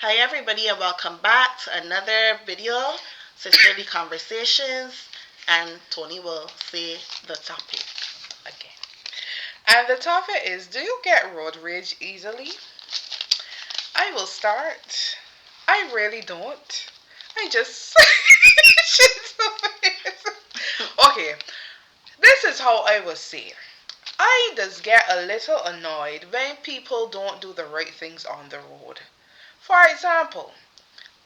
Hi everybody and welcome back to another video, Sisterly Conversations, and Tony will say the topic. Again. And the topic is, do you get road rage easily? I will start. I really don't. I just She's so funny. Okay, this is how I would say. I just get a little annoyed when people don't do the right things on the road. For example,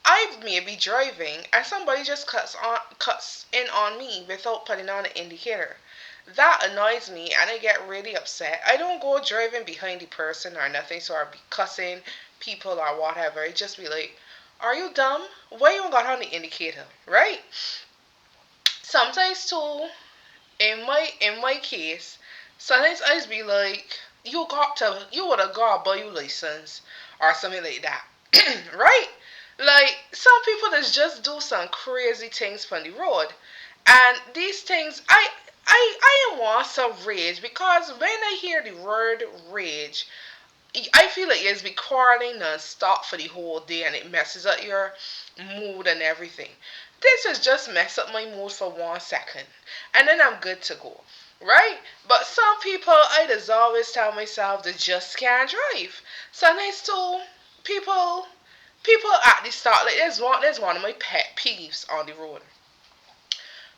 I may be driving and somebody just cuts in on me without putting on an indicator. That annoys me and I get really upset. I don't go driving behind the person or nothing, so I'll be cussing people or whatever. It just be like, are you dumb? Why you don't got on the indicator? Right? Sometimes too, in my case, sometimes I just be like, you would have got a bio license or something like that. Right? Like some people that just do some crazy things from the road. And these things I want some rage because when I hear the word rage, I feel like it's be quarreling non-stop for the whole day and it messes up your mood and everything. This has just messed up my mood for 1 second and then I'm good to go. Right? But some people I just always tell myself they just can't drive. Sometimes too people at the start like there's one of my pet peeves on the road.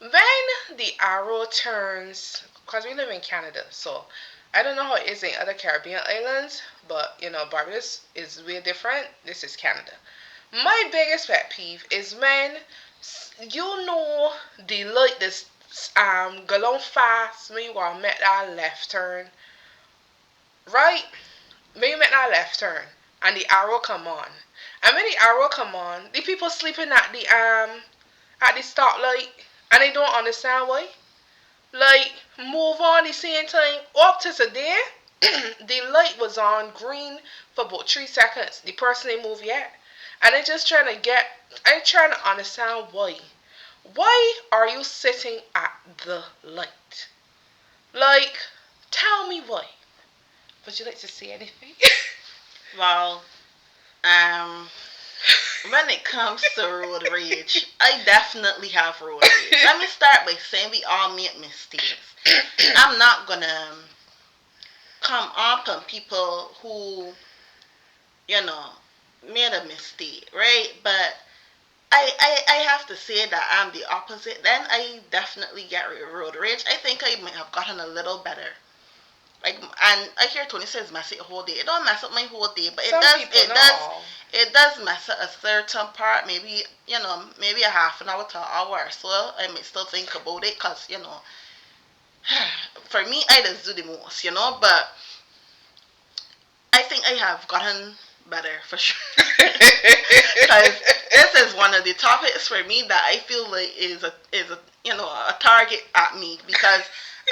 When the arrow turns, because we live in Canada, so I don't know how it is in other Caribbean islands, but Barbados is way different. This is Canada. My biggest pet peeve is when the light this go on fast when you gonna make that left turn, right? When you make that left turn and the arrow come on, and when the arrow come on, the people sleeping at the stoplight and they don't understand why. Like, move on the same time. Up to today, the light was on green for about 3 seconds. The person ain't moved yet. And I'm trying to understand why. Why are you sitting at the light? Like, tell me why. Would you like to say anything? Well, um, when it comes to road rage, I definitely have road rage. Let me start by saying we all make mistakes. I'm not gonna come up on people who, you know, made a mistake, right? But I have to say that I'm the opposite. Then I definitely get road rage. I think I might have gotten a little better. Like, and I hear Tony says mess it whole day. It don't mess up my whole day, but Some people know. it does mess up a certain part. Maybe maybe a half an hour to an hour or so. I might still think about it, cause for me I just do the most, but I think I have gotten better for sure. Because this is one of the topics for me that I feel like is a a target at me because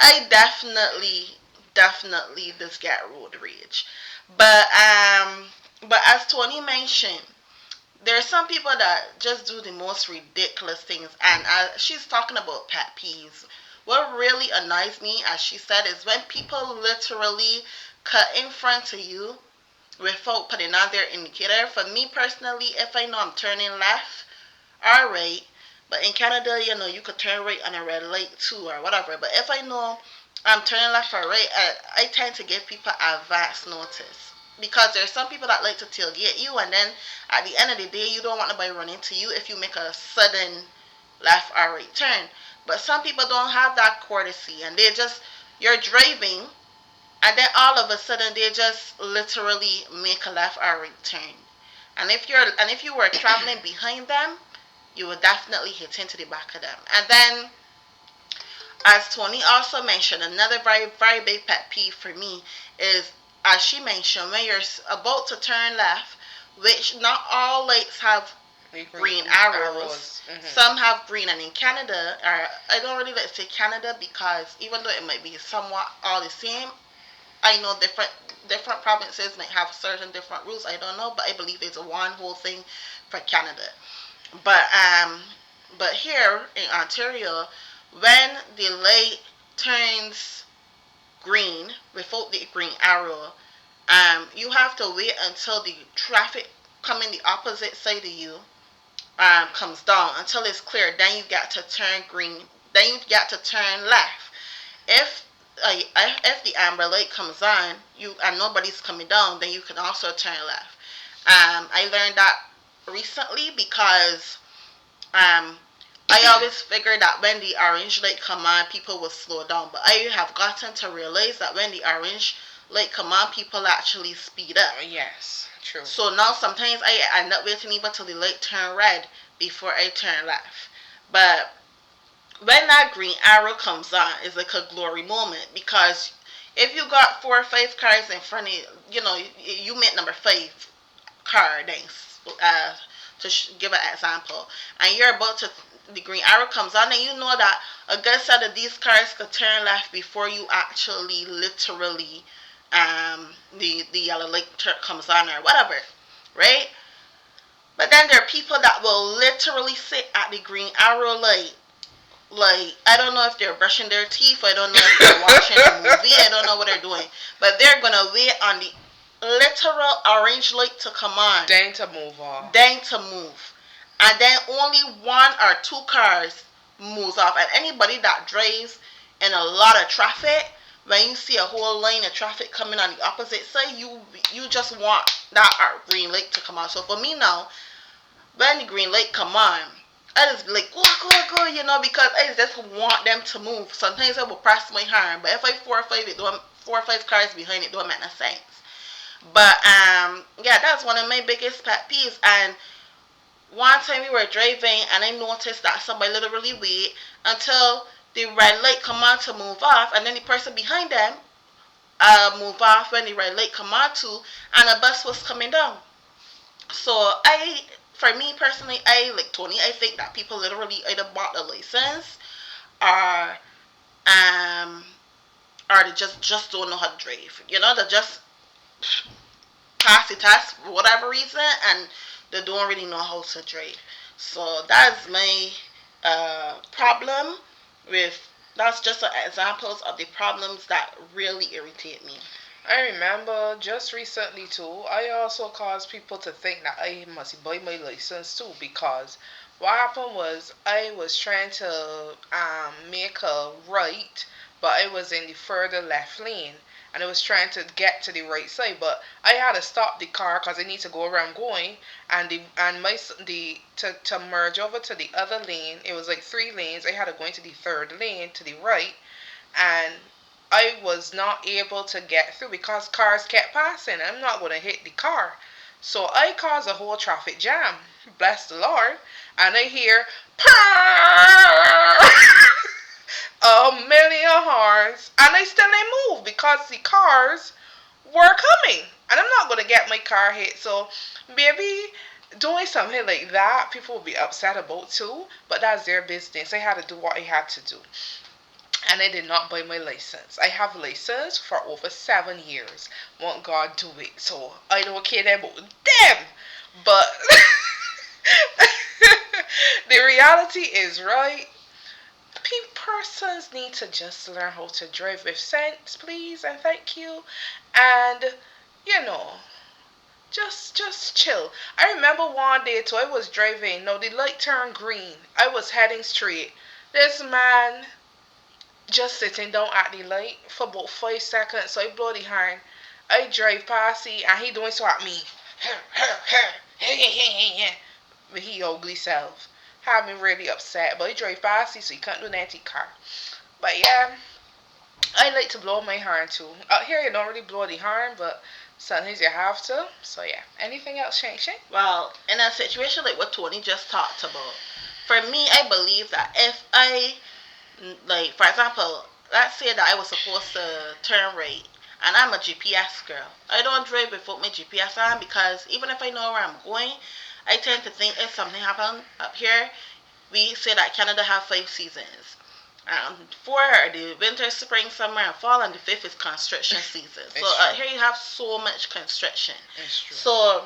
I definitely just get road rage. But as Tony mentioned, there are some people that just do the most ridiculous things, and she's talking about pet peeves. What really annoys me, as she said, is when people literally cut in front of you without putting on their indicator. For me personally, if I know I'm turning left or right, but in Canada, you could turn right on a red light too or whatever. But if I know I'm turning left or right, I tend to give people advance notice. Because there's some people that like to tailgate you, and then at the end of the day, you don't want nobody running to you if you make a sudden left or right turn. But some people don't have that courtesy, and you're driving, and then all of a sudden they just literally make a left or right turn. And if you were traveling behind them, you would definitely hit into the back of them. And then, as Tony also mentioned, another very very big pet peeve for me is, as she mentioned, when you're about to turn left, which not all lights have green arrows. Some have green, and in Canada, or I don't really like to say Canada because even though it might be somewhat all the same, I know different provinces might have certain different rules. I don't know, but I believe it's a one whole thing for Canada. But here in Ontario, when the light turns green without the green arrow, you have to wait until the traffic coming the opposite side of you comes down until it's clear. Then you get to turn green. Then you get to turn left. If if the amber light comes on, you and nobody's coming down, then you can also turn left. I learned that recently because um, I always figured that when the orange light come on, people will slow down. But I have gotten to realize that when the orange light come on, people actually speed up. Yes, true. So now sometimes I end up waiting even till the light turn red before I turn left. But when that green arrow comes on, it's like a glory moment because if you got 4 or 5 cars in front of you, you make number 5 car, thanks, to give an example, and you're about to, the green arrow comes on, and you know that a good set of these cars could turn left before you actually literally, the yellow light comes on or whatever, right? But then there are people that will literally sit at the green arrow light. Like, I don't know if they're brushing their teeth. I don't know if they're watching a movie. I don't know what they're doing. But they're going to wait on the literal orange light to come on. Then to move on. Then to move. And then only 1 or 2 cars moves off. And anybody that drives in a lot of traffic, when you see a whole line of traffic coming on the opposite side, you just want that green light to come on. So for me now, when the green light come on, I just be like, go, because I just want them to move. Sometimes I will press my hand, but if I 4 or 5 cars behind it, don't make no sense. But yeah, that's one of my biggest pet peeves. And one time we were driving, and I noticed that somebody literally wait until the red light come on to move off, and then the person behind them move off when the red light come on too, and a bus was coming down. So for me personally, I like Tony. I think that people literally either bought a license or um they just don't know how to drive. They just pass the test for whatever reason, and they don't really know how to drive. So that's my problem with. That's just examples of the problems that really irritate me. I remember just recently too, I also caused people to think that I must buy my license too because what happened was I was trying to make a right, but I was in the further left lane and I was trying to get to the right side, but I had to stop the car because I need to go where I'm going, and the to merge over to the other lane. It was like 3 lanes. I had to go into the third lane to the right, and I was not able to get through because cars kept passing. I'm not going to hit the car. So I caused a whole traffic jam. Bless the Lord. And I hear a million horns. And I still ain't move because the cars were coming. And I'm not going to get my car hit. So maybe doing something like that, people will be upset about too. But that's their business. I had to do what I had to do, and I did not buy my license. I have license for over 7 years. Won't God do it? So I don't care about them. But the reality is, right? Persons need to just learn how to drive with sense, please, and thank you. And you know, just chill. I remember one day too. I was driving. No, the light turned green. I was heading straight. This man just sitting down at the light for about 5 seconds. So I blow the horn. I drive past he and he doing so at me. But he ugly self. Had me really upset. But he drive past so he can't do nothing car. But yeah, I like to blow my horn too. Out here you don't really blow the horn, but sometimes you have to. So yeah. Anything else, Shane? Well, in a situation like what Tony just talked about, for me, I believe that if I, like, for example, let's say that I was supposed to turn right, and I'm a GPS girl. I don't drive without my GPS on because even if I know where I'm going, I tend to think if something happened up here, we say that Canada have 5 seasons. 4 are the winter, spring, summer, and fall, and the 5th is construction season. So here you have so much construction. It's true. So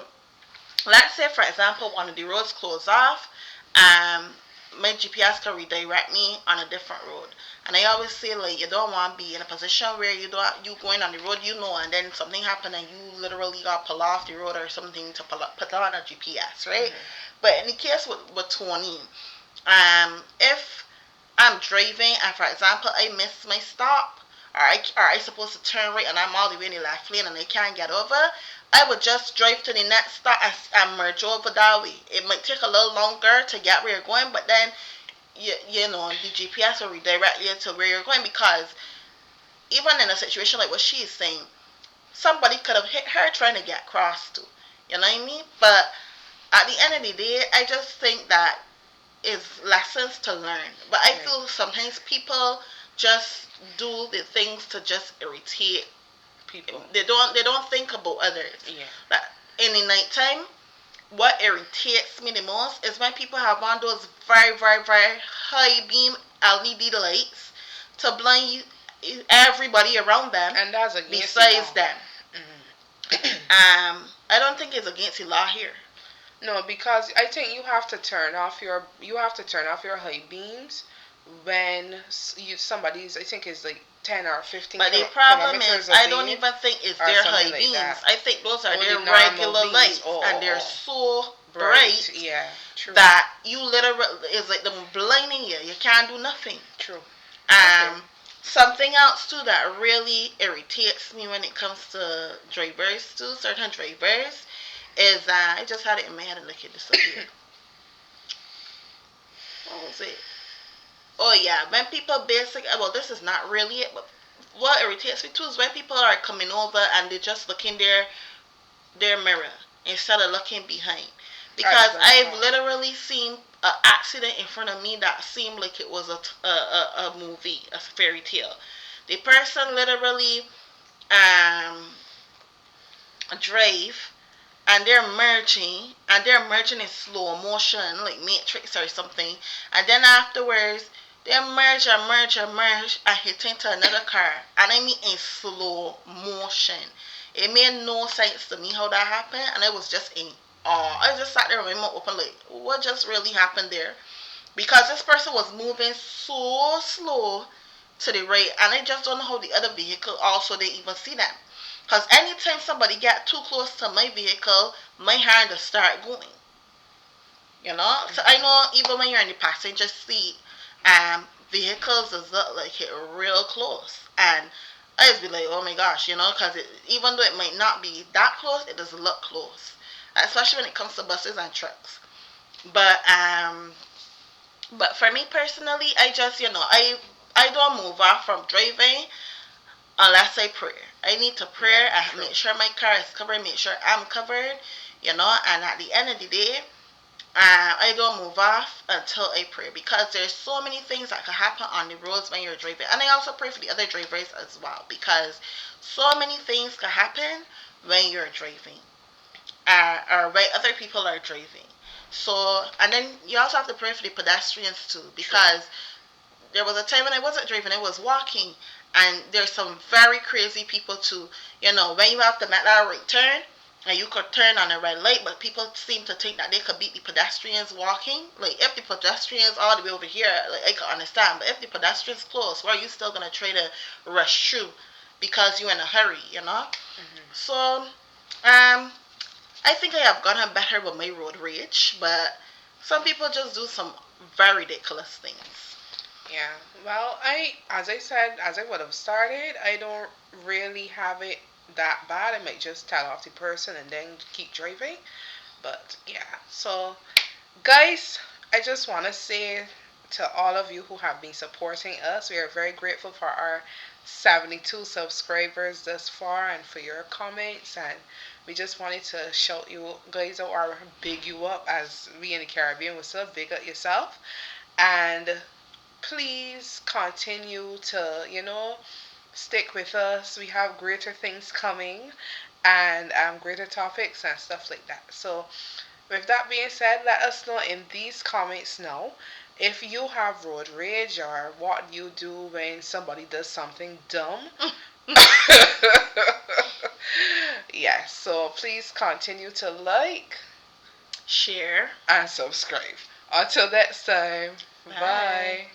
let's say, for example, one of the roads closed off. Um, my GPS can redirect me on a different road. And I always say like you don't want to be in a position where you going on the road and then something happened and you literally got pull off the road or something to put on a GPS, right? Mm-hmm. But in the case with Tony, if I'm driving and for example I miss my stop or I supposed to turn right and I'm all the way in the left lane and I can't get over, I would just drive to the next stop and merge over that way. It might take a little longer to get where you're going, but then the GPS will redirect you to where you're going because even in a situation like what she is saying, somebody could have hit her trying to get across too. You know what I mean? But at the end of the day, I just think that is lessons to learn. But I Right. feel sometimes people just do the things to just irritate. People. They don't think about others. Yeah. But in the nighttime, what irritates me the most is when people have on those very, very, very high beam LED lights to blind everybody around them And that's against the besides law. them. Mm-hmm. I don't think it's against the law here. No, because I think you have to turn off your high beams when somebody's, I think is like 10 or 15 But the problem is, kilometers I don't away even think it's or their something high like beams. that. I think those are Or their the normal regular beams. lights, Oh, and oh, they're oh. so Bright. bright Yeah. True. that you literally it's like them blinding you. You can't do nothing. True. Okay. Um, Something else too that really irritates me when it comes to drivers too, certain drivers, is I just had it in my head and look at this up here. What was it? Oh yeah, when people well, this is not really it, but what irritates me too is when people are coming over and they just look in their mirror instead of looking behind. Because I've literally seen an accident in front of me that seemed like it was a movie, a fairy tale. The person literally um drive and they're merging in slow motion like Matrix or something, and then afterwards they merge and merge and merge and hit into another car, and I mean in slow motion. It made no sense to me how that happened, and I was just in awe. I just sat there with my mouth open like, what just really happened there? Because this person was moving so slow to the right, and I just don't know how the other vehicle also didn't even see them. Because anytime somebody get too close to my vehicle, my hand will start going. You know? So I know even when you're in the passenger seat, vehicles is like it real close. And I just be like, oh my gosh, because even though it might not be that close, it does look close. Especially when it comes to buses and trucks. But for me personally, I just I don't move off from driving unless I pray. I need to pray Yeah. and make sure my car is covered, make sure I'm covered, and at the end of the day, I don't move off until I pray because there's so many things that can happen on the roads when you're driving. And I also pray for the other drivers as well because so many things can happen when you're driving or when other people are driving. So, and then you also have to pray for the pedestrians too because there was a time when I wasn't driving, I was walking. And there's some very crazy people too. When you have to make that right turn, and you could turn on a red light, but people seem to think that they could beat the pedestrians walking. Like if the pedestrians all the way over here, like I could understand. But if the pedestrians close, why are you still gonna try to rush through because you're in a hurry? Mm-hmm. So, I think I have gotten better with my road rage, but some people just do some very ridiculous things. Yeah. Well, as I said, as I would have started, I don't really have it that bad. I might just tell off the person and then keep driving. But yeah. So, guys, I just want to say to all of you who have been supporting us, we are very grateful for our 72 subscribers thus far and for your comments. And we just wanted to shout you guys out or big you up, as we in the Caribbean would say, big up yourself. And please continue to, stick with us. We have greater things coming and greater topics and stuff like that. So, with that being said, let us know in these comments now if you have road rage or what you do when somebody does something dumb. Yes, so please continue to like Share. and subscribe. Until next time. Bye. Bye.